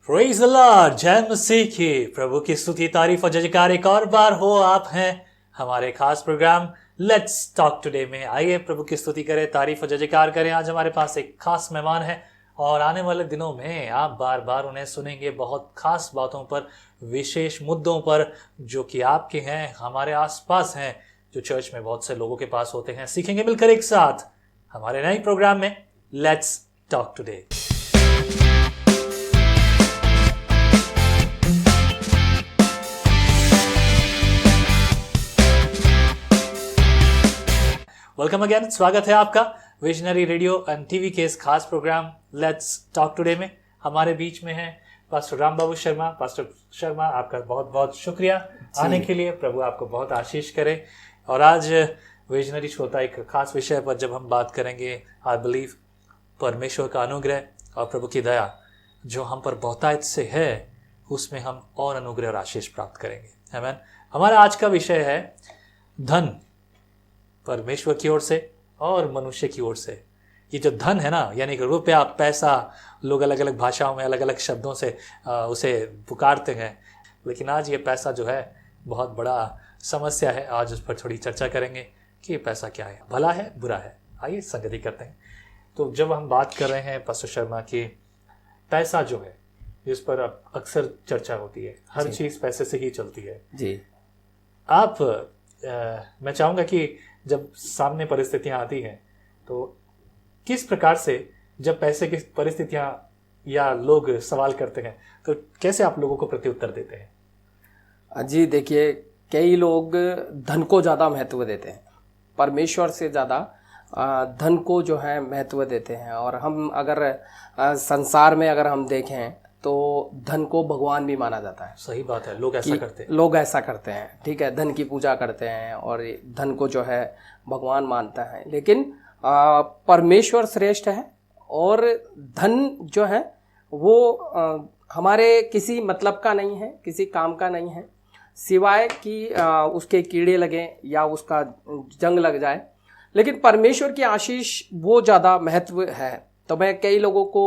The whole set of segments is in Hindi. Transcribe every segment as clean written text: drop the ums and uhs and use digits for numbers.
प्रेज़ द लॉर्ड, जय मसीह की। प्रभु की स्तुति, तारीफ और जयकार एक और बार हो। आप हैं हमारे खास प्रोग्राम लेट्स टॉक टुडे में। आइए प्रभु की स्तुति करें, तारीफ और जयकार करें। आज हमारे पास एक खास मेहमान है और आने वाले दिनों में आप बार बार उन्हें सुनेंगे बहुत खास बातों पर, विशेष मुद्दों पर जो कि आपके हैं, हमारे आसपास हैं, जो चर्च में बहुत से लोगों के पास होते हैं। सीखेंगे मिलकर एक साथ हमारे नए प्रोग्राम में let's talk today. Welcome again, स्वागत है आपका विजनरी रेडियो एंड टीवी के इस खास प्रोग्राम लेट्स टॉक टुडे में। हमारे बीच में है पास्टर राम बाबू शर्मा। पास्टर शर्मा, आपका बहुत बहुत शुक्रिया आने के लिए। प्रभु आपको बहुत आशीष करे। और आज विजनरी श्रोता एक खास विषय पर जब हम बात करेंगे, आई बिलीव परमेश्वर का अनुग्रह और प्रभु की दया जो हम पर बहुतायत से है, उसमें हम और अनुग्रह और आशीष प्राप्त करेंगे। आमीन। हमारा आज का विषय है धन, परमेश्वर की ओर से और मनुष्य की ओर से। ये जो धन है ना, यानी कि रुपया, पैसा, लोग अलग अलग भाषाओं में अलग अलग शब्दों से उसे पुकारते हैं, लेकिन आज ये पैसा जो है बहुत बड़ा समस्या है। आज उस पर थोड़ी चर्चा करेंगे कि पैसा क्या है, भला है, बुरा है। आइए संगति करते हैं। तो जब हम बात कर रहे हैं पास्टर शर्मा की पैसा जो है, जिस पर अक्सर चर्चा होती है, हर चीज़ पैसे से ही चलती है जी। मैं चाहूँगा कि जब सामने परिस्थितियां आती हैं तो किस प्रकार से, जब पैसे की परिस्थितियां या लोग सवाल करते हैं, तो कैसे आप लोगों को प्रत्युत्तर देते हैं? जी देखिए, कई लोग धन को ज़्यादा महत्व देते हैं, परमेश्वर से ज़्यादा धन को जो है महत्व देते हैं। और हम अगर संसार में अगर हम देखें तो धन को भगवान भी माना जाता है। सही बात है, लोग ऐसा करते हैं। लोग ऐसा करते हैं, ठीक है, धन की पूजा करते हैं और धन को जो है भगवान मानता है। लेकिन परमेश्वर श्रेष्ठ है और धन जो है वो हमारे किसी मतलब का नहीं है, किसी काम का नहीं है, सिवाय कि उसके कीड़े लगें या उसका जंग लग जाए। लेकिन परमेश्वर की आशीष वो ज़्यादा महत्व है। तो मैं कई लोगों को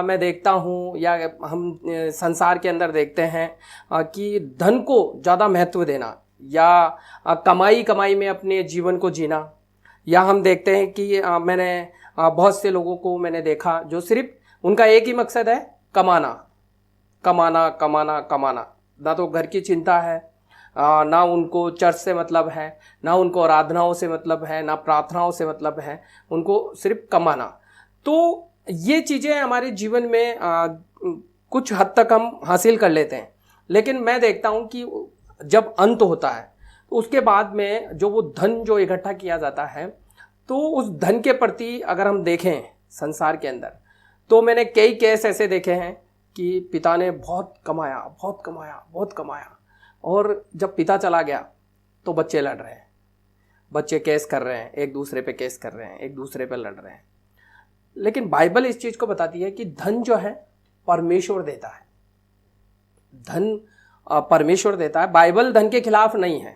मैं देखता हूँ या हम संसार के अंदर देखते हैं कि धन को ज़्यादा महत्व देना या कमाई में अपने जीवन को जीना। या हम देखते हैं कि मैंने बहुत से लोगों को मैंने देखा जो सिर्फ उनका एक ही मकसद है, कमाना कमाना कमाना कमाना। ना तो घर की चिंता है, ना उनको चर्च से मतलब है, ना उनको आराधनाओं से मतलब है, ना प्रार्थनाओं से मतलब है, उनको सिर्फ कमाना। तो ये चीज़ें हमारे जीवन में कुछ हद तक हम हासिल कर लेते हैं। लेकिन मैं देखता हूँ कि जब अंत होता है तो उसके बाद में जो वो धन जो इकट्ठा किया जाता है, तो उस धन के प्रति अगर हम देखें संसार के अंदर, तो मैंने कई केस ऐसे देखे हैं कि पिता ने बहुत कमाया बहुत कमाया बहुत कमाया, और जब पिता चला गया तो बच्चे लड़ रहे हैं, बच्चे केस कर रहे हैं, एक दूसरे पे केस कर रहे हैं, एक दूसरे पे लड़ रहे हैं। लेकिन बाइबल इस चीज को बताती है कि धन जो है परमेश्वर देता है, धन परमेश्वर देता है। बाइबल धन के खिलाफ नहीं है,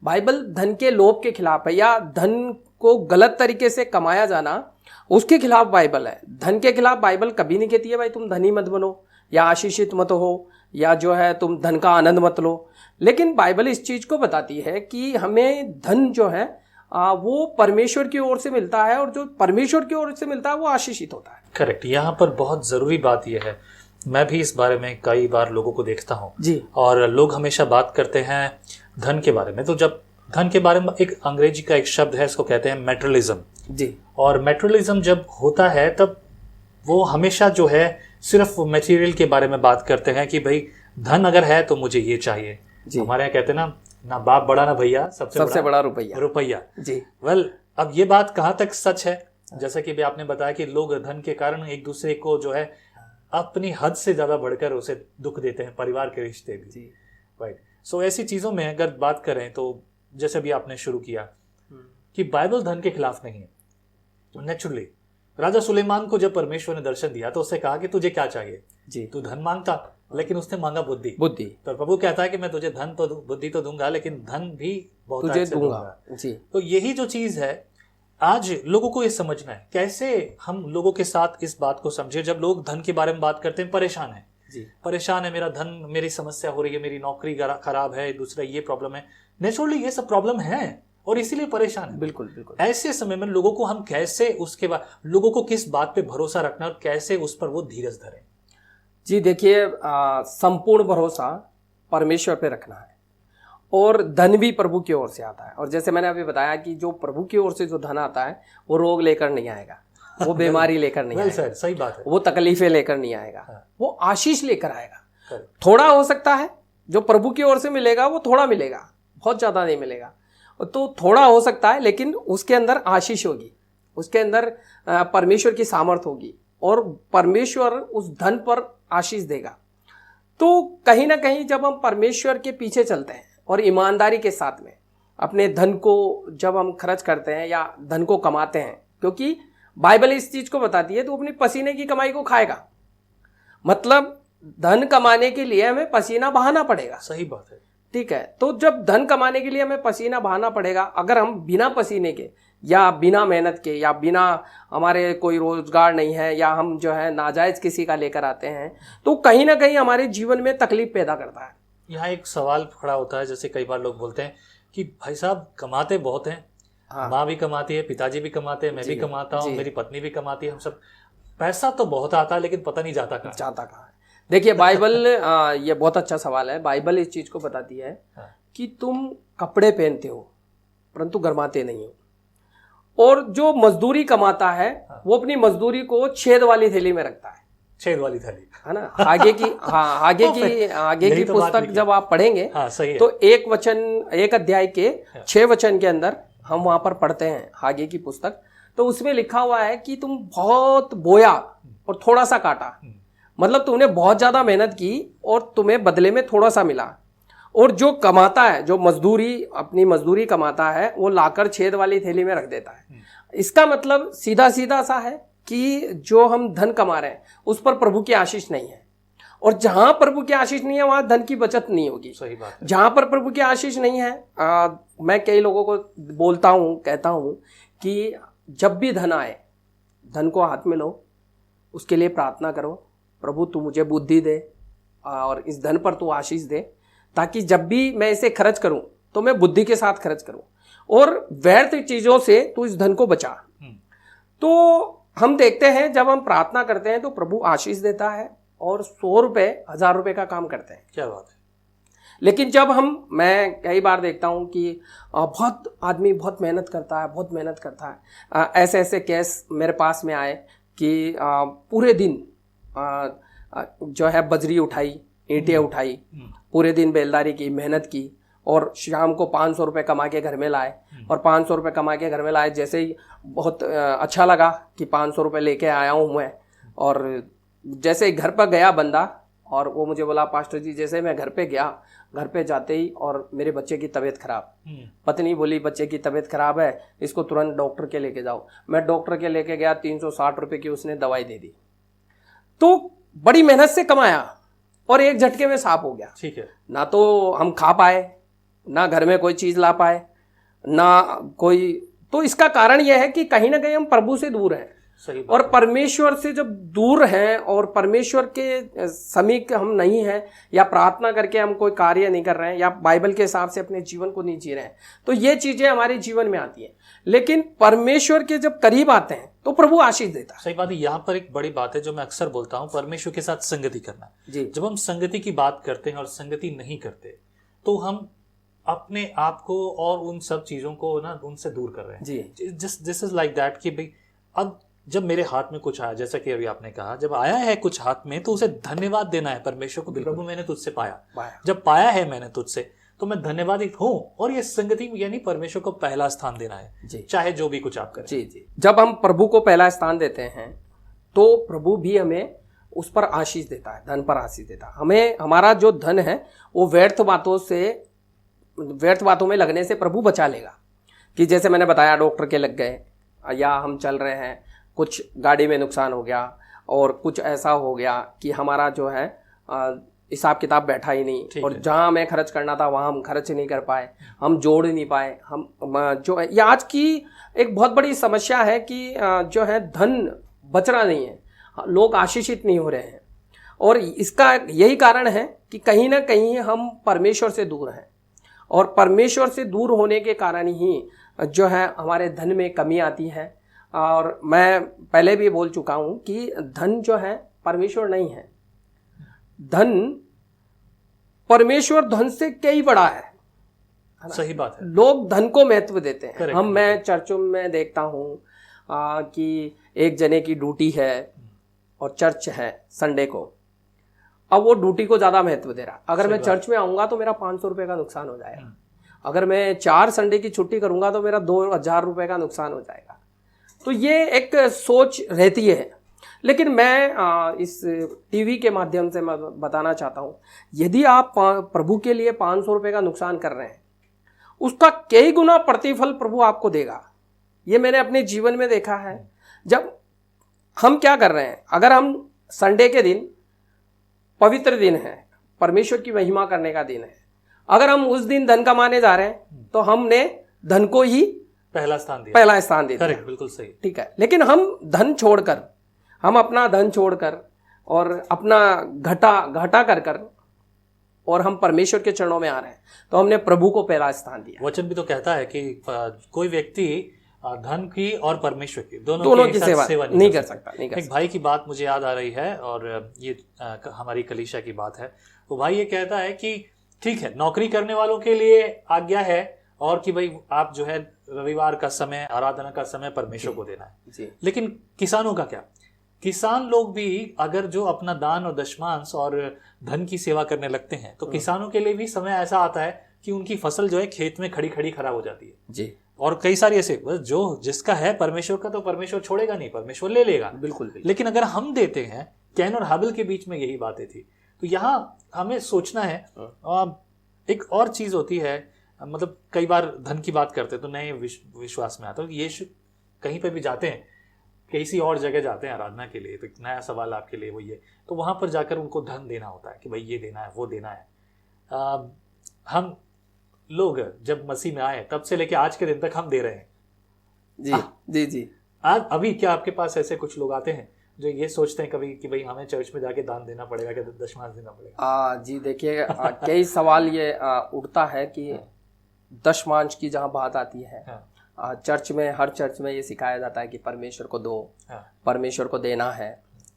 बाइबल धन के लोभ के खिलाफ है, या धन को गलत तरीके से कमाया जाना उसके खिलाफ बाइबल है। धन के खिलाफ बाइबल कभी नहीं कहती है भाई तुम धनी मत बनो या आशीषित मत हो या जो है तुम धन का आनंद मत लो। लेकिन बाइबल इस चीज को बताती है कि हमें धन जो है वो परमेश्वर की ओर से मिलता है, और जो परमेश्वर की ओर से मिलता है वो आशीषित होता है। करेक्ट। यहाँ पर बहुत जरूरी बात यह है, मैं भी इस बारे में कई बार लोगों को देखता हूँ जी, और लोग हमेशा बात करते हैं धन के बारे में। तो जब धन के बारे में, एक अंग्रेजी का एक शब्द है, इसको कहते हैं मेटेरियलिज्म जी। और मेटेरियलिज्म जब होता है तब वो हमेशा जो है सिर्फ मटेरियल के बारे में बात करते हैं कि भाई धन अगर है तो मुझे ये चाहिए। हमारे यहाँ कहते हैं ना बाप बड़ा ना भैया, सबसे बड़ा रुपया जी। अब ये बात कहाँ तक सच है? जैसा कि भी आपने बताया कि लोग धन के कारण एक दूसरे को जो है अपनी हद से ज्यादा बढ़कर उसे दुख देते हैं, परिवार के रिश्ते भी, राइट। सो ऐसी चीजों में अगर बात करें तो जैसे भी आपने शुरू किया कि बाइबल धन के खिलाफ नहीं है। नेचुरली राजा सुलेमान को जब परमेश्वर ने दर्शन दिया तो उससे कहा कि तुझे क्या चाहिए जी, तू धन मांगता, लेकिन उसने मांगा बुद्धि। तो प्रभु कहता है कि मैं तुझे धन तो बुद्धि तो दूंगा, लेकिन धन भी बहुत तुझे दूंगा जी। तो यही जो चीज है आज लोगों को ये समझना है। कैसे हम लोगों के साथ इस बात को समझे, जब लोग धन के बारे में बात करते हैं परेशान हैं परेशान है, मेरा धन, मेरी समस्या हो रही है, मेरी नौकरी खराब है, दूसरा ये प्रॉब्लम है। नेचुरली ये सब प्रॉब्लम है और इसीलिए परेशान है। बिल्कुल बिल्कुल। ऐसे समय में लोगों को हम कैसे, उसके बाद लोगों को किस बात पे भरोसा रखना और कैसे उस पर वो धीरज धरें? जी देखिए, संपूर्ण भरोसा परमेश्वर पे रखना है और धन भी प्रभु की ओर से आता है। और जैसे मैंने अभी बताया कि जो प्रभु की ओर से जो धन आता है वो रोग लेकर नहीं आएगा, वो बीमारी लेकर नहीं आएगा, सही बात है, वो तकलीफें लेकर नहीं आएगा, वो आशीष लेकर आएगा। थोड़ा हो सकता है जो प्रभु की ओर से मिलेगा वो थोड़ा मिलेगा, बहुत ज्यादा नहीं मिलेगा, तो थोड़ा हो सकता है, लेकिन उसके अंदर आशीष होगी, उसके अंदर परमेश्वर की सामर्थ होगी और परमेश्वर उस धन पर आशीष देगा। तो कहीं ना कहीं जब हम परमेश्वर के पीछे चलते हैं और ईमानदारी के साथ में अपने धन को जब हम खर्च करते हैं या धन को कमाते हैं, क्योंकि बाइबल इस चीज को बताती है, तो अपनी पसीने की कमाई को खाएगा, मतलब धन कमाने के लिए हमें पसीना बहाना पड़ेगा। सही बात है, ठीक है। तो जब धन कमाने के लिए हमें पसीना बहाना पड़ेगा, अगर हम बिना पसीने के या बिना मेहनत के या बिना हमारे कोई रोजगार नहीं है या हम जो है नाजायज किसी का लेकर आते हैं, तो कहीं ना कहीं हमारे जीवन में तकलीफ पैदा करता है। यहाँ एक सवाल खड़ा होता है, जैसे कई बार लोग बोलते हैं कि भाई साहब कमाते बहुत हैं, हाँ, माँ भी कमाती है, पिताजी भी कमाते हैं, मैं भी कमाता हूँ, मेरी पत्नी भी कमाती है, हम सब, पैसा तो बहुत आता है लेकिन पता नहीं जाता कहाँ है। देखिए बाइबल, ये बहुत अच्छा सवाल है। बाइबल इस चीज को बताती है कि तुम कपड़े पहनते हो परंतु गर्माते नहीं हो, और जो मजदूरी कमाता है वो अपनी मजदूरी को छेद वाली थैली में रखता है। छेद वाली थैली है ना? आगे की पुस्तक जब आप पढ़ेंगे, तो एक अध्याय के 6 वचन के अंदर हम वहां पर पढ़ते हैं आगे की पुस्तक, तो उसमें लिखा हुआ है कि तुम बहुत बोया और थोड़ा सा काटा, मतलब तुमने बहुत ज्यादा मेहनत की और तुम्हें बदले में थोड़ा सा मिला। और जो कमाता है, जो अपनी मजदूरी कमाता है, वो लाकर छेद वाली थैली में रख देता है। इसका मतलब सीधा सीधा सा है कि जो हम धन कमा रहे हैं उस पर प्रभु की आशीष नहीं है, और जहां प्रभु की आशीष नहीं है वहां धन की बचत नहीं होगी। सही बात है। जहां पर प्रभु की आशीष नहीं है, मैं कई लोगों को बोलता हूं, कहता हूं कि जब भी धन आए, धन को हाथ में लो, उसके लिए प्रार्थना करो, प्रभु तू मुझे बुद्धि दे और इस धन पर तू आशीष दे, ताकि जब भी मैं इसे खर्च करूं तो मैं बुद्धि के साथ खर्च करूं, और व्यर्थ चीजों से तू इस धन को बचा। तो हम देखते हैं जब हम प्रार्थना करते हैं तो प्रभु आशीष देता है और 100 रुपए 1000 रुपए का काम करते हैं। क्या बात है। लेकिन जब मैं कई बार देखता हूं कि बहुत आदमी बहुत मेहनत करता है, ऐसे ऐसे केस मेरे पास में आए कि पूरे दिन जो है बजरी उठाई, ईंटें उठाई, पूरे दिन बेलदारी की, मेहनत की, और शाम को 500 रुपये कमा के घर में लाए, और 500 रुपये कमा के घर में लाए, जैसे ही बहुत अच्छा लगा कि 500 रुपये लेके आया हूँ मैं, और जैसे ही घर पर गया बंदा, और वो मुझे बोला पास्टर जी, जैसे मैं घर पे गया, घर पे जाते ही और मेरे बच्चे की तबीयत खराब, पत्नी बोली बच्चे की तबीयत खराब है, इसको तुरंत डॉक्टर के लेके जाओ। मैं डॉक्टर के लेके गया, 360 रुपये की उसने दवाई दे दी। तो बड़ी मेहनत से कमाया और एक झटके में साफ हो गया। ठीक है। ना तो हम खा पाए, ना घर में कोई चीज ला पाए, ना कोई, तो इसका कारण यह है कि कहीं ना कहीं हम प्रभु से दूर हैं। सही बात। और परमेश्वर से जब दूर हैं और परमेश्वर के समीप हम नहीं हैं, या प्रार्थना करके हम कोई कार्य नहीं कर रहे हैं, या बाइबल के हिसाब से अपने जीवन को नहीं जी रहे हैं, तो ये चीजें हमारे जीवन में आती हैं। लेकिन परमेश्वर के जब करीब आते हैं तो प्रभु आशीष देता है। सही बात है। यहाँ पर एक बड़ी बात है जो मैं अक्सर बोलता हूँ, परमेश्वर के साथ संगति करना जी। जब हम संगति की बात करते हैं और संगति नहीं करते, तो हम अपने आप को और उन सब चीजों को ना उनसे दूर कर रहे हैं जी। दिस इज लाइक दैट कि भाई अब जब मेरे हाथ में कुछ आया, जैसा कि अभी आपने कहा, जब आया है कुछ हाथ में, तो उसे धन्यवाद देना है परमेश्वर को। प्रभु मैंने तुझसे पाया, जब पाया है मैंने तुझसे, तो मैं धन्यवादित हूँ। और ये संगति यानी परमेश्वर को पहला स्थान देना है जी। चाहे जो भी कुछ आप करें जी। जब हम प्रभु को पहला स्थान देते हैं तो प्रभु भी हमें उस पर आशीष देता है, धन पर आशीष देता है। हमें हमारा जो धन है वो व्यर्थ बातों में लगने से प्रभु बचा लेगा। कि जैसे मैंने बताया, डॉक्टर के लग गए, या हम चल रहे हैं, कुछ गाड़ी में नुकसान हो गया, और कुछ ऐसा हो गया कि हमारा जो है हिसाब किताब बैठा ही नहीं, और जहां हमें खर्च करना था वहां हम खर्च नहीं कर पाए, हम जोड़ नहीं पाए। हम जो है, ये आज की एक बहुत बड़ी समस्या है कि जो है धन बच रहा नहीं है, लोग आशीषित नहीं हो रहे हैं। और इसका यही कारण है कि कहीं ना कहीं हम परमेश्वर से दूर हैं, और परमेश्वर से दूर होने के कारण ही जो है हमारे धन में कमी आती है। और मैं पहले भी बोल चुका हूँ कि धन जो है परमेश्वर नहीं है। धन, परमेश्वर धन से कई बड़ा है। सही बात है। लोग धन को महत्व देते हैं। मैं चर्चों में देखता हूँ कि एक जने की ड्यूटी है और चर्च है संडे को, अब वो ड्यूटी को ज़्यादा महत्व दे रहा। अगर मैं चर्च में आऊँगा तो मेरा 500 रुपये का नुकसान हो जाएगा। अगर मैं 4 संडे की छुट्टी करूँगा तो मेरा 2000 रुपये का नुकसान हो जाएगा। तो ये एक सोच रहती है। लेकिन मैं इस टीवी के माध्यम से मैं बताना चाहता हूँ, यदि आप प्रभु के लिए 500 रुपये का नुकसान कर रहे हैं, उसका कई गुना प्रतिफल प्रभु आपको देगा। ये मैंने अपने जीवन में देखा है। जब हम क्या कर रहे हैं, अगर हम संडे के दिन, पवित्र दिन है, परमेश्वर की महिमा करने का दिन है, अगर हम उस दिन धन कमाने जा रहे हैं तो हमने धन को ही पहला स्थान दिया। करेक्ट, बिल्कुल सही, ठीक है। लेकिन हम धन छोड़कर, हम अपना धन छोड़कर और अपना घटा कर और हम परमेश्वर के चरणों में आ रहे हैं, तो हमने प्रभु को पहला स्थान दिया। वचन भी तो कहता है कि कोई व्यक्ति धन की और परमेश्वर की दोनों की सेवा नहीं कर सकता। एक भाई की बात मुझे याद आ रही है, और ये हमारी कलीसिया की बात है। तो भाई ये कहता है कि ठीक है, नौकरी करने वालों के लिए आज्ञा है, और कि भाई आप जो है रविवार का समय, आराधना का समय परमेश्वर को देना है। लेकिन किसानों का क्या? किसान लोग भी अगर जो अपना दान और दशमांश और धन की सेवा करने लगते हैं, तो किसानों के लिए भी समय ऐसा आता है कि उनकी फसल जो है खेत में खड़ी खड़ी खराब हो जाती है जी। और कई सारी ऐसे, जो जिसका है परमेश्वर का, तो परमेश्वर छोड़ेगा नहीं, परमेश्वर ले लेगा। बिल्कुल। लेकिन अगर हम देते हैं, कैन और हाबिल के बीच में यही बातें थी। तो यहाँ हमें सोचना है। एक और चीज होती है, मतलब कई बार धन की बात करते हैं तो नए विश्वास में आता है कि यीशु कहीं पे भी जाते हैं, किसी और जगह जाते हैं आराधना के लिए, तो एक नया सवाल आपके लिए वो ये, तो वहां पर जाकर उनको धन देना होता है कि भाई ये देना है, वो देना है। हम लोग जब मसीह में आए तब से लेके आज के दिन तक हम दे रहे हैं। जी। आज अभी क्या आपके पास ऐसे कुछ लोग आते हैं जो ये सोचते हैं कभी कि भाई हमें चर्च में जाके दान देना पड़ेगा, कि दशमांश देना पड़ेगा? जी देखिए, कई सवाल ये उठता है कि दशमांश की जहाँ बात आती है, चर्च में, हर चर्च में ये सिखाया जाता है कि परमेश्वर को दो, परमेश्वर को देना है।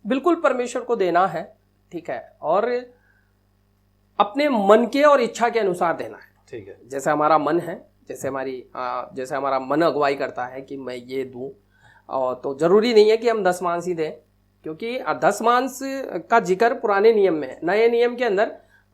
बिल्कुल परमेश्वर को देना है, ठीक है, और अपने मन के और इच्छा के अनुसार देना है। ठीक है। जैसे हमारा मन है, जैसे हमारा मन अगुवाई करता है कि मैं ये दूं, और तो जरूरी नहीं है कि हम दशमांश ही दें, क्योंकि दशमांश का जिक्र पुराने नियम में है। नए नियम के अंदर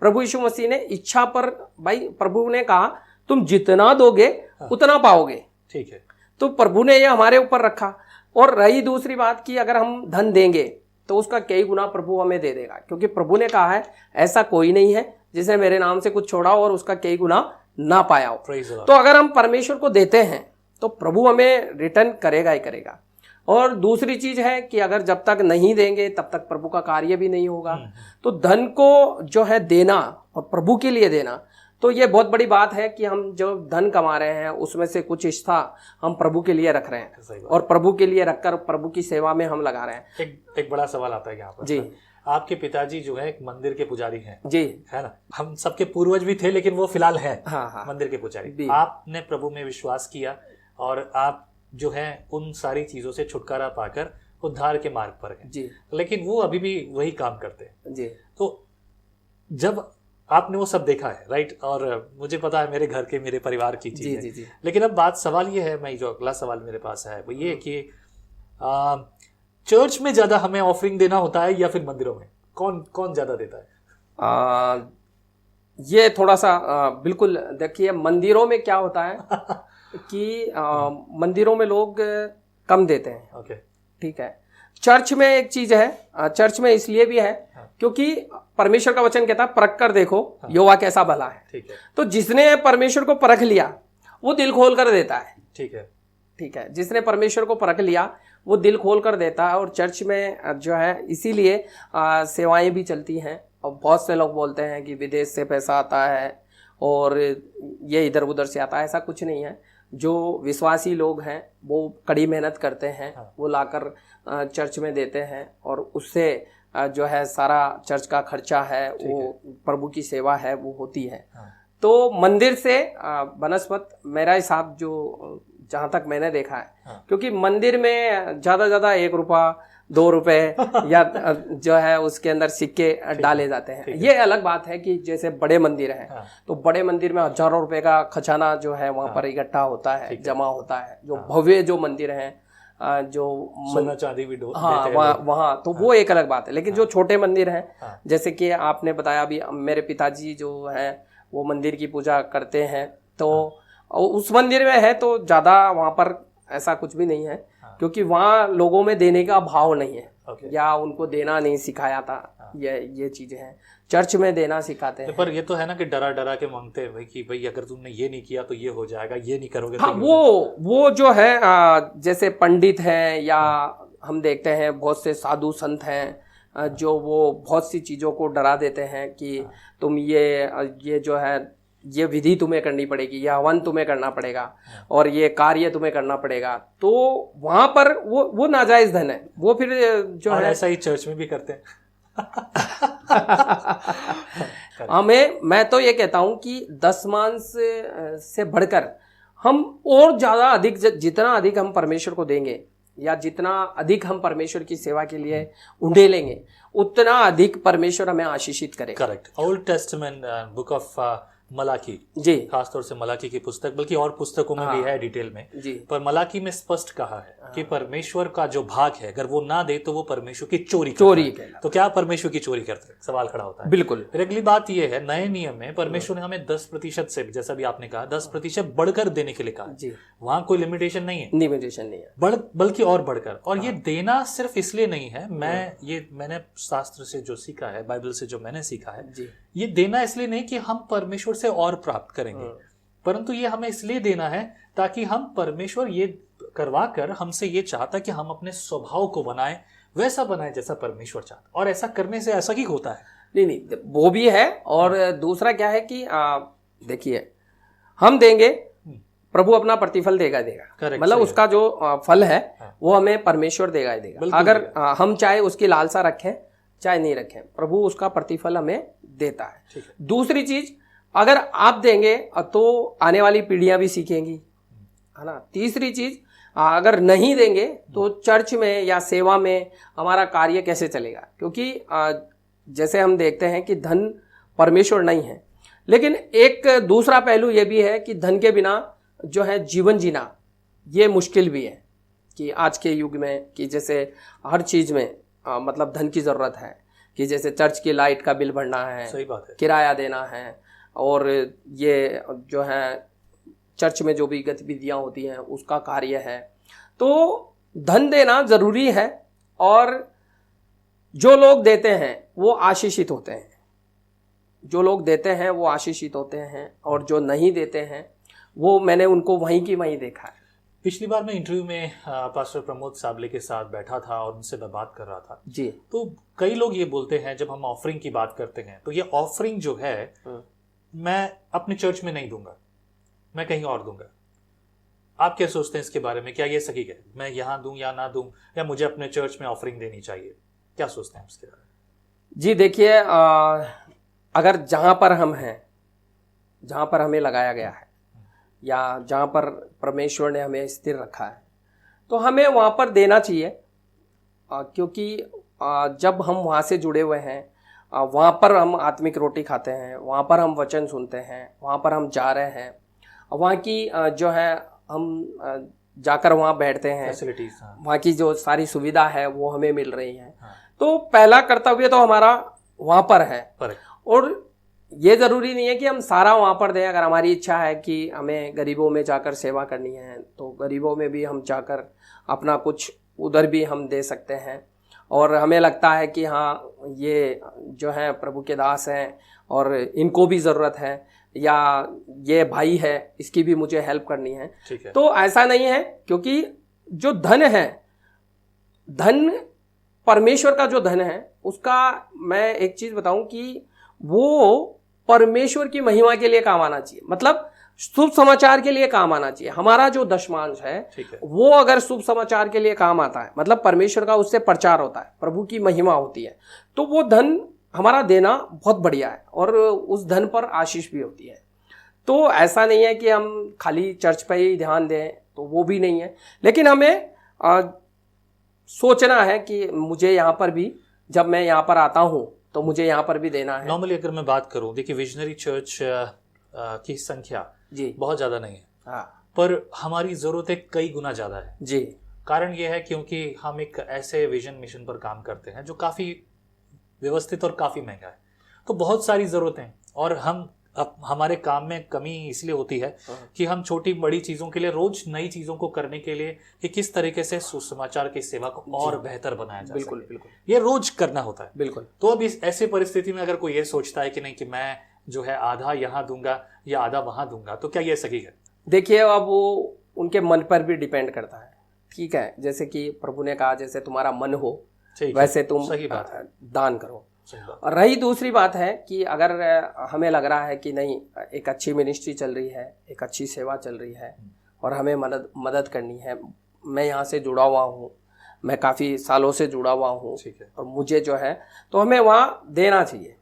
प्रभु यीशु मसीह ने इच्छा पर, भाई प्रभु ने कहा तुम जितना दोगे उतना पाओगे। ठीक है। तो प्रभु ने ये हमारे ऊपर रखा। और रही दूसरी बात कि अगर हम धन देंगे तो उसका कई गुना प्रभु हमें दे देगा, क्योंकि प्रभु ने कहा है ऐसा कोई नहीं है जिसने मेरे नाम से कुछ छोड़ा और उसका कई गुना ना पाया हो। तो अगर हम परमेश्वर को देते हैं तो प्रभु हमें रिटर्न करेगा ही करेगा। और दूसरी चीज है कि अगर जब तक नहीं देंगे तब तक प्रभु का कार्य भी नहीं होगा। तो धन को जो है देना और प्रभु के लिए देना, तो ये बहुत बड़ी बात है कि हम जो धन कमा रहे हैं उसमें से कुछ हिस्सा हम प्रभु के लिए रख रहे हैं, और प्रभु के लिए रखकर प्रभु की सेवा में हम लगा रहे हैं। एक बड़ा सवाल आता है यहाँ पर जी। आपके पिताजी जो है एक मंदिर के पुजारी हैं जी, है ना? हम सबके पूर्वज भी थे, लेकिन वो फिलहाल है मंदिर के पुजारी। आपने प्रभु में विश्वास किया और आप जो है उन सारी चीजों से छुटकारा पाकर उद्धार के मार्ग पर हैं जी। लेकिन वो अभी भी वही काम करते हैं जी। तो जब आपने वो सब देखा है, राइट, और मुझे पता है मेरे घर के, मेरे परिवार की चीज है जी। लेकिन अब बात, सवाल ये है, मैं जो अगला सवाल मेरे पास है वो ये कि चर्च में ज्यादा हमें ऑफरिंग देना होता है या फिर मंदिरों में? कौन ज्यादा देता है? ये थोड़ा सा बिल्कुल देखिए, मंदिरों में क्या होता है कि मंदिरों में लोग कम देते हैं। ओके, ठीक है। चर्च में एक चीज है, चर्च में इसलिए भी है क्योंकि परमेश्वर का वचन कहता है परख कर देखो यहोवा कैसा भला है। ठीक है। तो जिसने परमेश्वर को परख लिया वो दिल खोल कर देता है। ठीक है। ठीक है। जिसने परमेश्वर को परख लिया वो दिल खोल कर देता है। और चर्च में जो है इसीलिए सेवाएं भी चलती हैं। और बहुत से लोग बोलते हैं कि विदेश से पैसा आता है और ये इधर उधर से आता है, ऐसा कुछ नहीं है। जो विश्वासी लोग हैं वो कड़ी मेहनत करते हैं, वो लाकर चर्च में देते हैं और उससे जो है सारा चर्च का खर्चा है वो प्रभु की सेवा है वो होती है। तो मंदिर से बनस्पत मेरा हिसाब जो जहाँ तक मैंने देखा है, क्योंकि मंदिर में ज़्यादा 1 रुपया 2 रुपए या जो है उसके अंदर सिक्के डाले जाते हैं। ये अलग बात है कि जैसे बड़े मंदिर हैं तो बड़े मंदिर में हजारों रुपए का खजाना जो है वहाँ पर इकट्ठा होता है, जमा होता है। जो भव्य जो मंदिर हैं जो सोना चांदी भी वहाँ तो वो एक अलग बात है। लेकिन जो छोटे मंदिर हैं जैसे कि आपने बताया अभी, मेरे पिताजी जो है वो मंदिर की पूजा करते हैं, तो उस मंदिर में है तो ज़्यादा वहाँ पर ऐसा कुछ भी नहीं है, क्योंकि वहाँ लोगों में देने का भाव नहीं है या उनको देना नहीं सिखाया था। ये चीजें हैं, चर्च में देना सिखाते हैं। पर ये तो है ना कि डरा डरा के मांगते हैं भाई कि भाई अगर तुमने ये नहीं किया तो ये हो जाएगा, ये नहीं करोगे हाँ, तो वो जो है जैसे पंडित हैं या हम देखते हैं बहुत से साधु संत हैं जो वो बहुत सी चीज़ों को डरा देते हैं कि तुम ये जो है ये विधि तुम्हें करनी पड़ेगी, यह हवन तुम्हें करना पड़ेगा और ये कार्य तुम्हें करना पड़ेगा। तो वहां पर वो नाजायज धन है, वो फिर जो है ऐसा ही चर्च में भी करते हैं। मैं तो ये कहता हूं कि 10 मांस से बढ़कर हम और ज्यादा अधिक, जितना अधिक हम परमेश्वर को देंगे या जितना अधिक हम परमेश्वर की सेवा के लिए उंडेलेंगे उतना अधिक परमेश्वर हमें आशीषित करेगा। Correct. Old testament book of Malachi जी, खासतौर से मलाकी की पुस्तक, बल्कि और पुस्तकों में भी है डिटेल में जी, पर मलाकी में स्पष्ट कहा है कि परमेश्वर का जो भाग है अगर वो ना दे तो वो परमेश्वर की चोरी तो क्या परमेश्वर की चोरी करते हैं, सवाल खड़ा होता है। बिल्कुल। फिर अगली बात ये है, नए नियम में परमेश्वर ने हमें 10% से, जैसा भी आपने कहा 10% बढ़कर देने के लिए कहा जी। वहां कोई लिमिटेशन नहीं है, लिमिटेशन नहीं है, बल्कि और बढ़कर। और ये देना सिर्फ इसलिए नहीं है, मैंने शास्त्र से जो सीखा है, बाइबल से जो मैंने सीखा है, ये देना इसलिए नहीं कि हम परमेश्वर से और प्राप्त करेंगे, परंतु ये हमें इसलिए देना है ताकि हम परमेश्वर ये करवा कर हमसे ये चाहता कि हम अपने स्वभाव को बनाएं, वैसा बनाएं जैसा परमेश्वर चाहता, और ऐसा करने से ऐसा ही होता है। नहीं वो भी है। और दूसरा क्या है कि देखिए हम देंगे, प्रभु अपना प्रतिफल देगा। मतलब उसका जो फल है वो हमें परमेश्वर देगा। अगर हम चाहे उसकी लालसा रखें चाहे नहीं रखें, प्रभु उसका प्रतिफल हमें देता है। दूसरी चीज, अगर आप देंगे तो आने वाली पीढ़ियां भी सीखेंगी, है ना। तीसरी चीज, अगर नहीं देंगे तो चर्च में या सेवा में हमारा कार्य कैसे चलेगा, क्योंकि जैसे हम देखते हैं कि धन परमेश्वर नहीं है। लेकिन एक दूसरा पहलू ये भी है कि धन के बिना जो है जीवन जीना ये मुश्किल भी है, कि आज के युग में कि जैसे हर चीज में मतलब धन की जरूरत है, कि जैसे चर्च की लाइट का बिल भरना है, सही बात है, किराया देना है, और ये जो है चर्च में जो भी गतिविधियां होती हैं उसका कार्य है। तो धन देना जरूरी है, और जो लोग देते हैं वो आशीषित होते हैं, जो लोग देते हैं वो आशीषित होते हैं, और जो नहीं देते हैं वो मैंने उनको वहीं की वहीं देखा है। पिछली बार मैं इंटरव्यू में पास्टर प्रमोद साबले के साथ बैठा था और उनसे मैं बात कर रहा था जी। तो कई लोग ये बोलते हैं, जब हम ऑफरिंग की बात करते हैं तो ये ऑफरिंग जो है मैं अपने चर्च में नहीं दूंगा, मैं कहीं और दूंगा। आप क्या सोचते हैं इसके बारे में? क्या ये सही है, मैं यहाँ दूं या ना दूं, या मुझे अपने चर्च में ऑफरिंग देनी चाहिए? क्या सोचते हैं इसके बारे में? जी देखिए, अगर जहाँ पर हम हैं, जहाँ पर हमें लगाया गया है या जहाँ पर परमेश्वर ने हमें स्थिर रखा है, तो हमें वहाँ पर देना चाहिए, क्योंकि जब हम वहाँ से जुड़े हुए हैं, वहाँ पर हम आत्मिक रोटी खाते हैं, वहाँ पर हम वचन सुनते हैं, वहाँ पर हम जा रहे हैं, वहाँ की जो है हम जाकर वहाँ बैठते हैं, वहाँ की जो सारी सुविधा है वो हमें मिल रही है। तो पहला कर्तव्य तो हमारा वहाँ पर है। और ये ज़रूरी नहीं है कि हम सारा वहाँ पर दें। अगर हमारी इच्छा है कि हमें गरीबों में जाकर सेवा करनी है तो गरीबों में भी हम जाकर अपना कुछ उधर भी हम दे सकते हैं। और हमें लगता है कि हाँ, ये जो है प्रभु के दास हैं और इनको भी ज़रूरत है, या ये भाई है इसकी भी मुझे हेल्प करनी है, तो ऐसा नहीं है। क्योंकि जो धन है, धन परमेश्वर का जो धन है, उसका मैं एक चीज़ बताऊं कि वो परमेश्वर की महिमा के लिए काम आना चाहिए। मतलब शुभ समाचार के लिए काम आना चाहिए। हमारा जो दशमांश है वो अगर शुभ समाचार के लिए काम आता है, मतलब परमेश्वर का उससे प्रचार होता है, प्रभु की महिमा होती है, तो वो धन हमारा देना बहुत बढ़िया है और उस धन पर आशीष भी होती है। तो ऐसा नहीं है कि हम खाली चर्च पे ही ध्यान दें, तो वो भी नहीं है, लेकिन हमें सोचना है कि मुझे यहाँ पर भी, जब मैं यहाँ पर आता हूँ तो मुझे यहाँ पर भी देना है। नॉर्मली अगर मैं बात करूँ, देखिए विजनरी चर्च की संख्या जी बहुत ज़्यादा नहीं है, हाँ, पर हमारी ज़रूरतें कई गुना ज़्यादा है जी। कारण ये है क्योंकि हम एक ऐसे विजन मिशन पर काम करते हैं जो काफ़ी व्यवस्थित और काफ़ी महंगा है, तो बहुत सारी ज़रूरतें, और हमारे काम में कमी इसलिए होती है कि हम छोटी बड़ी चीज़ों के लिए, रोज नई चीज़ों को करने के लिए कि किस तरीके से सुसमाचार की सेवा को और बेहतर बनाया जा बिल्कुल सके, बिल्कुल ये रोज करना होता है। बिल्कुल। तो अब इस ऐसी परिस्थिति में अगर कोई ये सोचता है कि नहीं कि मैं जो है आधा यहाँ दूंगा या आधा वहां दूंगा, तो क्या ये सही है? देखिए, अब वो उनके मन पर भी डिपेंड करता है, ठीक है। जैसे कि प्रभु ने कहा, जैसे तुम्हारा मन हो वैसे तुम दान करो। और रही दूसरी बात है कि अगर हमें लग रहा है कि नहीं, एक अच्छी मिनिस्ट्री चल रही है, एक अच्छी सेवा चल रही है और हमें मदद करनी है, मैं यहाँ से जुड़ा हुआ हूँ, मैं काफ़ी सालों से जुड़ा हुआ हूँ और मुझे जो है, तो हमें वहाँ देना चाहिए,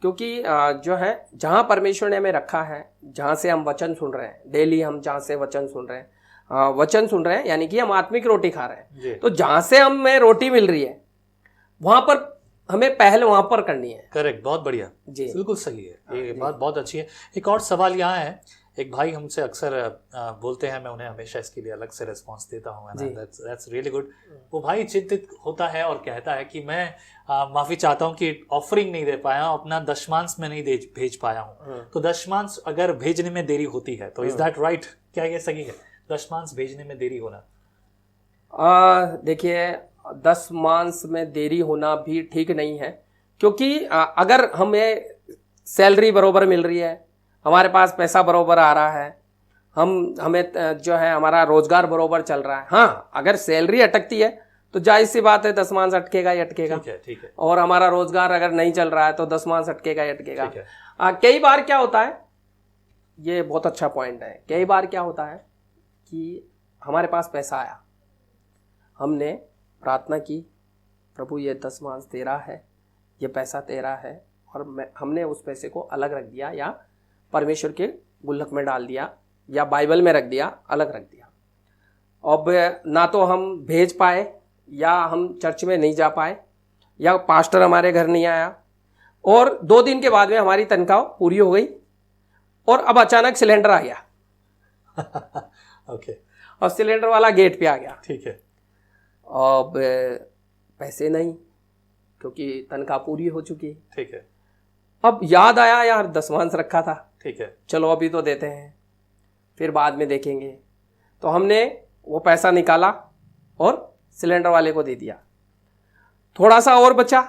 क्योंकि जो है जहाँ परमेश्वर ने हमें रखा है, जहाँ से हम वचन सुन रहे हैं, डेली हम जहाँ से वचन सुन रहे हैं, यानी कि हम आत्मिक रोटी खा रहे हैं, तो जहाँ से हमें रोटी मिल रही है वहाँ पर हमें पहल वहां पर करनी है। करेक्ट, बहुत बढ़िया जी, बिल्कुल सही है, ये बात बहुत अच्छी है। एक और सवाल यहाँ है, एक भाई हमसे अक्सर बोलते हैं, मैं उन्हें हमेशा इसके लिए अलग से रिस्पांस देता हूँ, दैट्स रियली गुड। वो भाई चिंतित होता है और कहता है कि मैं माफी चाहता हूँ कि ऑफरिंग नहीं दे पाया हूँ, अपना दशमांश में नहीं भेज पाया हूँ, तो दशमांश अगर भेजने में देरी होती है तो इज दैट राइट? क्या ये सही है दशमांश भेजने में देरी होना? देखिए, दशमांश में देरी होना भी ठीक नहीं है, क्योंकि अगर हमें सैलरी बरोबर मिल रही है, हमारे पास पैसा बरोबर आ रहा है, हमें जो है हमारा रोजगार बरोबर चल रहा है, हाँ, अगर सैलरी अटकती है तो जायज़ सी बात है दशमांश अटकेगा ही अटकेगा। ठीक है। और हमारा रोजगार अगर नहीं चल रहा है तो दशमांश अटकेगा ही अटकेगा। कई बार क्या होता है, ये बहुत अच्छा पॉइंट है, कई बार क्या होता है कि हमारे पास पैसा आया, हमने प्रार्थना की, प्रभु ये दशमांश तेरा है, ये पैसा तेरा है, और हमने उस पैसे को अलग रख दिया या परमेश्वर के गुल्लक में डाल दिया या बाइबल में रख दिया, अलग रख दिया। अब ना तो हम भेज पाए, या हम चर्च में नहीं जा पाए, या पास्टर हमारे घर नहीं आया, और 2 दिन के बाद में हमारी तनख्वाह पूरी हो गई और अब अचानक सिलेंडर आ गया। ओके। और सिलेंडर वाला गेट पे आ गया। ठीक है। अब पैसे नहीं, क्योंकि तनख्वाह पूरी हो चुकी। ठीक है। अब याद आया, यार दशमांश रखा था, ठीक है, चलो अभी तो देते हैं, फिर बाद में देखेंगे। तो हमने वो पैसा निकाला और सिलेंडर वाले को दे दिया। थोड़ा सा और बचा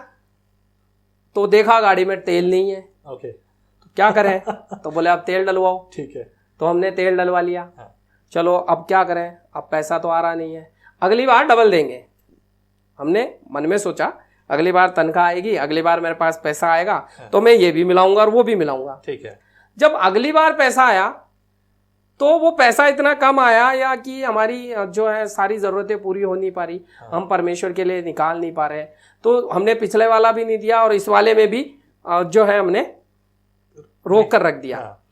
तो देखा गाड़ी में तेल नहीं है। ओके। तो क्या करें? तो बोले अब तेल डलवाओ। ठीक है। तो हमने तेल डलवा लिया। हाँ। चलो अब क्या करें, अब पैसा तो आ रहा नहीं है, अगली बार डबल देंगे। हमने मन में सोचा अगली बार तनख्वाह आएगी, अगली बार मेरे पास पैसा आएगा, हाँ, तो मैं ये भी मिलाऊंगा और वो भी मिलाऊंगा। ठीक है। जब अगली बार पैसा आया तो वो पैसा इतना कम आया, या कि हमारी जो है सारी ज़रूरतें पूरी हो नहीं पा रही, हाँ, हम परमेश्वर के लिए निकाल नहीं पा रहे, तो हमने पिछले वाला भी नहीं दिया और इस वाले में भी जो है हमने रोक कर रख दिया। हाँ।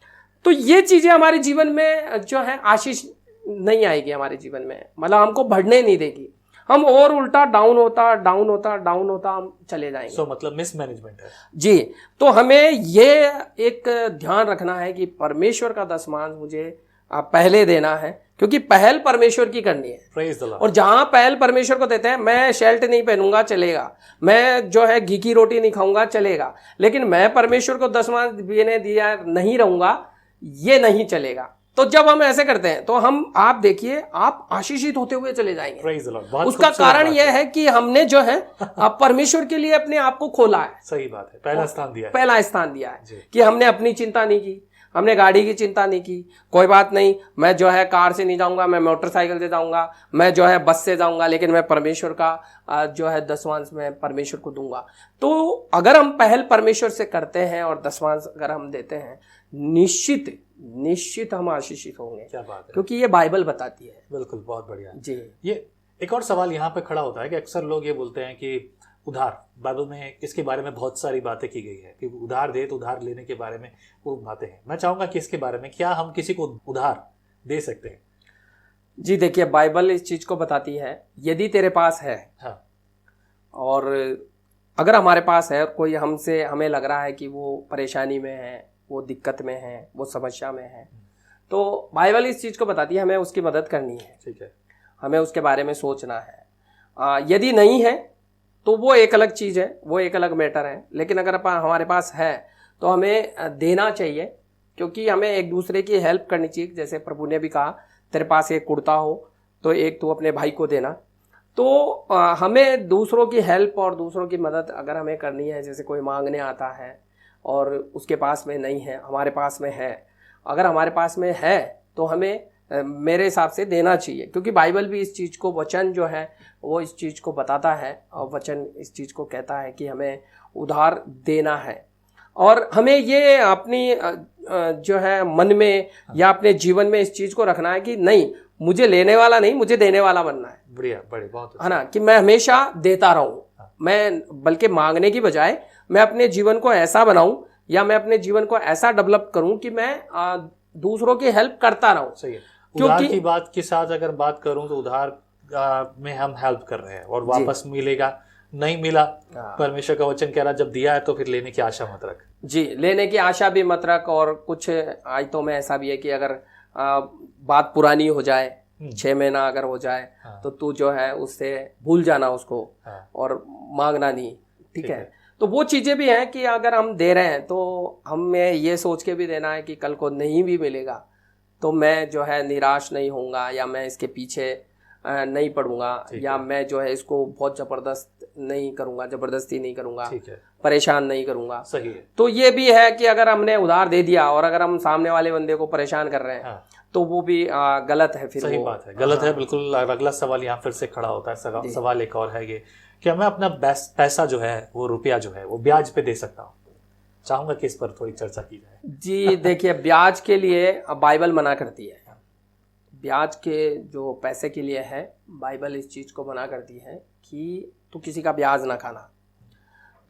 तो ये चीज़ें हमारे जीवन में जो है आशीष नहीं आएगी हमारे जीवन में, मतलब हमको बढ़ने नहीं देगी, हम और उल्टा डाउन होता हम चले जाएंगे। सो मतलब मिसमैनेजमेंट है जी। तो हमें ये एक ध्यान रखना है कि परमेश्वर का दशमांश मुझे पहले देना है, क्योंकि पहल परमेश्वर की करनी है। Praise the Lord. और जहां पहल परमेश्वर को देते हैं, मैं शर्ट नहीं पहनूंगा चलेगा, मैं जो है घी की रोटी नहीं खाऊंगा चलेगा, लेकिन मैं परमेश्वर को दशमांश देने दिया नहीं रहूंगा, ये नहीं चलेगा। तो जब हम ऐसे करते हैं तो हम, आप देखिए, आप आशीषित होते हुए चले जाएंगे। Praise the Lord. उसका कारण यह है कि हमने जो है परमेश्वर के लिए अपने आप को खोला है। सही बात है, पहला स्थान दिया है, पहला स्थान दिया है कि हमने अपनी चिंता नहीं की, हमने गाड़ी की चिंता नहीं की, कोई बात नहीं, मैं जो है कार से नहीं जाऊंगा, मैं मोटरसाइकिल से जाऊंगा, मैं जो है बस से जाऊंगा, लेकिन मैं परमेश्वर का जो है दसवांश में परमेश्वर को दूंगा। तो अगर हम पहल परमेश्वर से करते हैं और दसवांश अगर हम देते हैं, निश्चित हम आशीषित होंगे। क्या बात है, क्योंकि ये बाइबल बताती है। बिल्कुल, बहुत बढ़िया जी। ये एक और सवाल यहाँ पे खड़ा होता है कि अक्सर लोग ये बोलते हैं कि उधार, बाइबल में इसके बारे में बहुत सारी बातें की गई है कि उधार दे तो उधार लेने के बारे में वो बातें हैं। मैं चाहूंगा कि इसके बारे में क्या हम किसी को उधार दे सकते हैं? जी देखिए, बाइबल इस चीज को बताती है, यदि तेरे पास है, हाँ, और अगर हमारे पास है, कोई हमें लग रहा है कि वो परेशानी में है, वो दिक्कत में है, वो समस्या में है, तो बाइबल इस चीज को बताती है हमें उसकी मदद करनी है। ठीक है, हमें उसके बारे में सोचना है। यदि नहीं है तो वो एक अलग चीज़ है, वो एक अलग मैटर है, लेकिन अगर हमारे पास है तो हमें देना चाहिए, क्योंकि हमें एक दूसरे की हेल्प करनी चाहिए। जैसे प्रभु ने भी कहा, तेरे पास एक कुर्ता हो तो एक तू अपने भाई को देना। तो हमें दूसरों की हेल्प और दूसरों की मदद अगर हमें करनी है, जैसे कोई मांगने आता है और उसके पास में नहीं है, हमारे पास में है, अगर हमारे पास में है तो हमें मेरे हिसाब से देना चाहिए, क्योंकि बाइबल भी इस चीज़ को, वचन जो है वो इस चीज़ को बताता है, और वचन इस चीज़ को कहता है कि हमें उधार देना है। और हमें ये अपनी जो है मन में या अपने जीवन में इस चीज़ को रखना है कि नहीं, मुझे लेने वाला नहीं, मुझे देने वाला बनना है। बढ़िया, बड़े, बहुत है ना, कि मैं हमेशा देता रहूं, मैं बल्कि मांगने की बजाय मैं अपने जीवन को ऐसा बनाऊं, या मैं अपने जीवन को ऐसा डेवलप करूं कि मैं दूसरों की हेल्प करता रहूं। सही है। उधार की बात के साथ अगर बात करूं तो उधार में हम हेल्प कर रहे हैं और वापस मिलेगा, नहीं मिला, परमेश्वर का वचन कह रहा जब दिया है तो फिर लेने की आशा मत रख। जी, लेने की आशा भी मत रख। और कुछ आयतों में ऐसा भी है कि अगर बात पुरानी हो जाए, 6 महीना अगर हो जाए, तो तू जो है उससे भूल जाना उसको, और मांगना नहीं। ठीक है, तो वो चीजें भी हैं कि अगर हम दे रहे हैं तो हमें ये सोच के भी देना है कि कल को नहीं भी मिलेगा तो मैं जो है निराश नहीं होऊंगा, या मैं इसके पीछे नहीं पड़ूंगा, या मैं जो है इसको बहुत जबरदस्ती नहीं करूंगा, परेशान नहीं करूंगा। सही है। तो ये भी है कि अगर हमने उधार दे दिया और अगर हम सामने वाले बंदे को परेशान कर रहे हैं, तो वो भी गलत है। फिर सही बात है, गलत है, बिल्कुल। अगला सवाल यहाँ फिर से खड़ा होता है। सवाल एक और है ये कि मैं अपना पैसा जो है, वो रुपया जो है, वो ब्याज पे दे सकता हूँ? चाहूंगा कि इस पर थोड़ी चर्चा की जाए। जी देखिए, ब्याज के लिए बाइबल मना करती है। ब्याज के जो पैसे के लिए है, बाइबल इस चीज को मना करती है कि तू किसी का ब्याज ना खाना।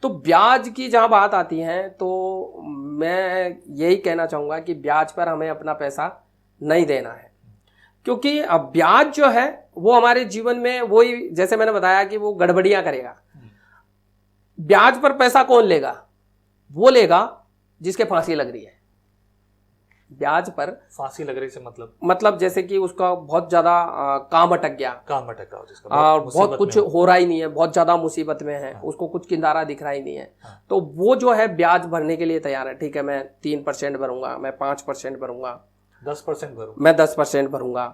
तो ब्याज की जहां बात आती है तो मैं यही कहना चाहूंगा कि ब्याज पर हमें अपना पैसा नहीं देना है, क्योंकि अब ब्याज जो है वो हमारे जीवन में वही, जैसे मैंने बताया कि वो गड़बड़ियां करेगा। ब्याज पर पैसा कौन लेगा? वो लेगा जिसके फांसी लग रही है। ब्याज पर फांसी लग रही से मतलब जैसे कि उसका बहुत ज्यादा काम अटक गया, और बहुत कुछ हो रहा ही नहीं है, बहुत ज्यादा मुसीबत में है। उसको कुछ किनारा दिख रहा ही नहीं है। तो वो जो है ब्याज भरने के लिए तैयार है। ठीक है, मैं 3% भरूंगा, मैं 5% भरूंगा, 10% भरूंगा, मैं 10% भरूंगा।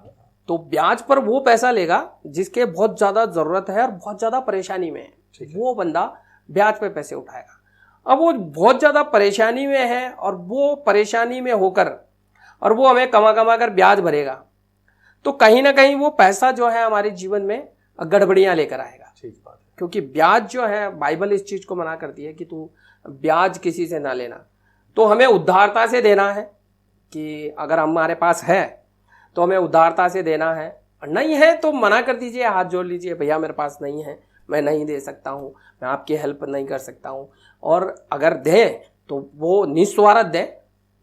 तो ब्याज पर वो पैसा लेगा जिसके बहुत ज्यादा जरूरत है और बहुत ज्यादा परेशानी में है, वो बंदा ब्याज पे पैसे उठाएगा। अब वो बहुत ज्यादा परेशानी में है और वो परेशानी में होकर और वो हमें कमा कमा कर ब्याज भरेगा, तो कहीं ना कहीं वो पैसा जो है हमारे जीवन में गड़बड़ियां लेकर आएगा। ठीक बात है। क्योंकि ब्याज जो है, बाइबल इस चीज को मना करती है कि तू ब्याज किसी से ना लेना। तो हमें उदारता से देना है, कि अगर हमारे पास है तो हमें उदारता से देना है, नहीं है तो मना कर दीजिए, हाथ जोड़ लीजिए, भैया मेरे पास नहीं है, मैं नहीं दे सकता हूँ, मैं आपकी हेल्प नहीं कर सकता हूँ। और अगर दें तो वो निस्वार्थ दें,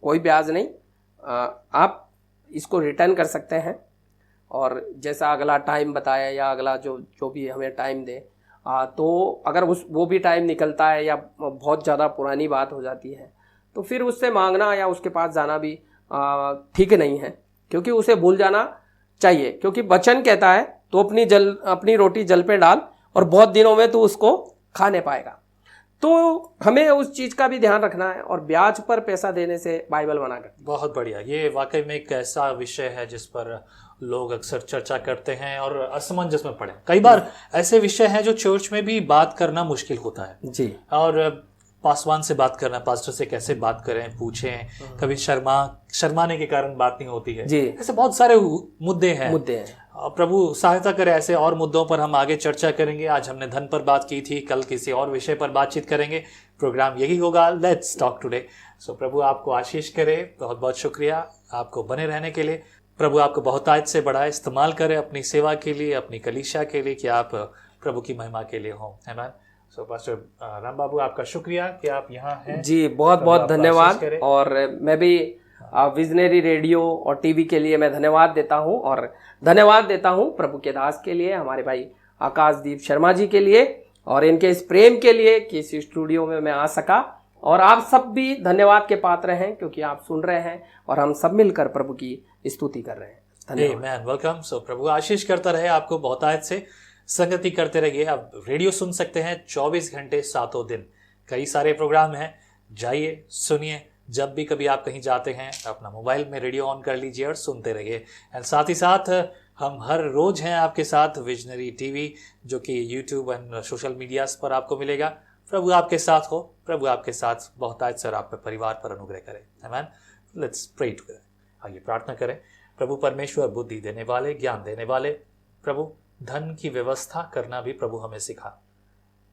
कोई ब्याज नहीं, आप इसको रिटर्न कर सकते हैं। और जैसा अगला टाइम बताया या अगला जो भी हमें टाइम दे, तो अगर वो भी टाइम निकलता है या बहुत ज़्यादा पुरानी बात हो जाती है, तो फिर उससे मांगना या उसके पास जाना भी ठीक नहीं है, क्योंकि उसे भूल जाना चाहिए। क्योंकि वचन कहता है तो अपनी रोटी जल पे डाल और बहुत दिनों में तो उसको खा नहीं पाएगा। तो हमें उस चीज का भी ध्यान रखना है, और ब्याज पर पैसा देने से बाइबल मना करती है। बहुत बढ़िया। ये वाकई में एक ऐसा विषय है जिस पर लोग अक्सर चर्चा करते हैं और असमंजस में पड़े। कई बार ऐसे विषय हैं जो चर्च में भी बात करना मुश्किल होता है जी। और पासवान से बात करना, पास्टर से कैसे बात करें, पूछें, कभी शर्माने के कारण बात नहीं होती है जी। ऐसे बहुत सारे मुद्दे हैं। प्रभु सहायता करे, ऐसे और मुद्दों पर हम आगे चर्चा करेंगे। आज हमने धन पर बात की थी, कल किसी और विषय पर बातचीत करेंगे। प्रोग्राम यही होगा, लेट्स टॉक टुडे। सो प्रभु आपको आशीष करे। बहुत बहुत शुक्रिया आपको बने रहने के लिए। प्रभु आपको बहुतायत से बढ़ाए, इस्तेमाल करे अपनी सेवा के लिए, अपनी कलीसिया के लिए, कि आप प्रभु की महिमा के लिए हों। आमीन। सो पास्टर राम बाबू, आपका शुक्रिया कि आप यहाँ हैं जी। बहुत बहुत धन्यवाद। और मैं भी विजनरी रेडियो और टीवी के लिए मैं धन्यवाद देता हूँ, और धन्यवाद देता हूँ प्रभु के दास के लिए, हमारे भाई आकाशदीप शर्मा जी के लिए, और इनके इस प्रेम के लिए कि इस स्टूडियो में मैं आ सका। और आप सब भी धन्यवाद के पात्र हैं, क्योंकि आप सुन रहे हैं और हम सब मिलकर प्रभु की स्तुति कर रहे हैं। धन्यवाद। वेलकम। सो प्रभु आशीष करता रहे आपको, बहुतायत से संगति करते रहिए। आप रेडियो सुन सकते हैं 24 घंटे 7 दिन। कई सारे प्रोग्राम हैं, जाइए सुनिए। जब भी कभी आप कहीं जाते हैं, अपना मोबाइल में रेडियो ऑन कर लीजिए और सुनते रहिए। एंड साथ ही साथ हम हर रोज हैं आपके साथ, विजनरी टीवी, जो कि यूट्यूब एंड सोशल मीडियाज पर आपको मिलेगा। प्रभु आपके साथ हो, प्रभु आपके साथ बहुतायत से आपके परिवार पर अनुग्रह करे। आमीन। Let's pray together. आइए प्रार्थना करें। प्रभु परमेश्वर, बुद्धि देने वाले, ज्ञान देने वाले प्रभु, धन की व्यवस्था करना भी प्रभु हमें सिखा।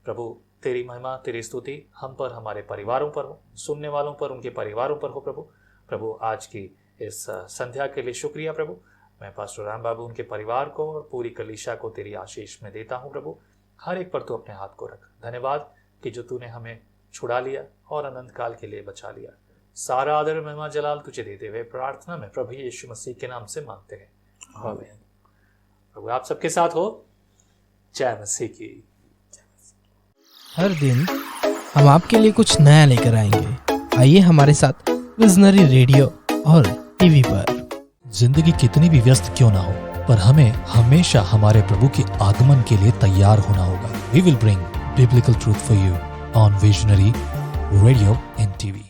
प्रभु तेरी महिमा, तेरी स्तुति हम पर, हमारे परिवारों पर हो, सुनने वालों पर, उनके परिवारों पर हो। प्रभु आज की इस संध्या के लिए शुक्रिया। प्रभु मैं पास्टर राम बाबू, उनके परिवार को और पूरी कलीसिया को तेरी आशीष में देता हूँ। प्रभु हर एक पर तू अपने हाथ को रख। धन्यवाद कि जो तूने हमें छुड़ा लिया और अनंत काल के लिए बचा लिया। सारा आदर, महिमा, जलाल तुझे देते हुए प्रार्थना में प्रभु यीशु मसीह के नाम से मांगते हैं, आमीन। प्रभु आप सबके साथ हो। जय मसीह की। हर दिन हम आपके लिए कुछ नया लेकर आएंगे। आइए हमारे साथ विजनरी रेडियो और टीवी पर। जिंदगी कितनी भी व्यस्त क्यों ना हो, पर हमें हमेशा हमारे प्रभु के आगमन के लिए तैयार होना होगा। We will bring biblical truth for you on Visionary Radio and TV.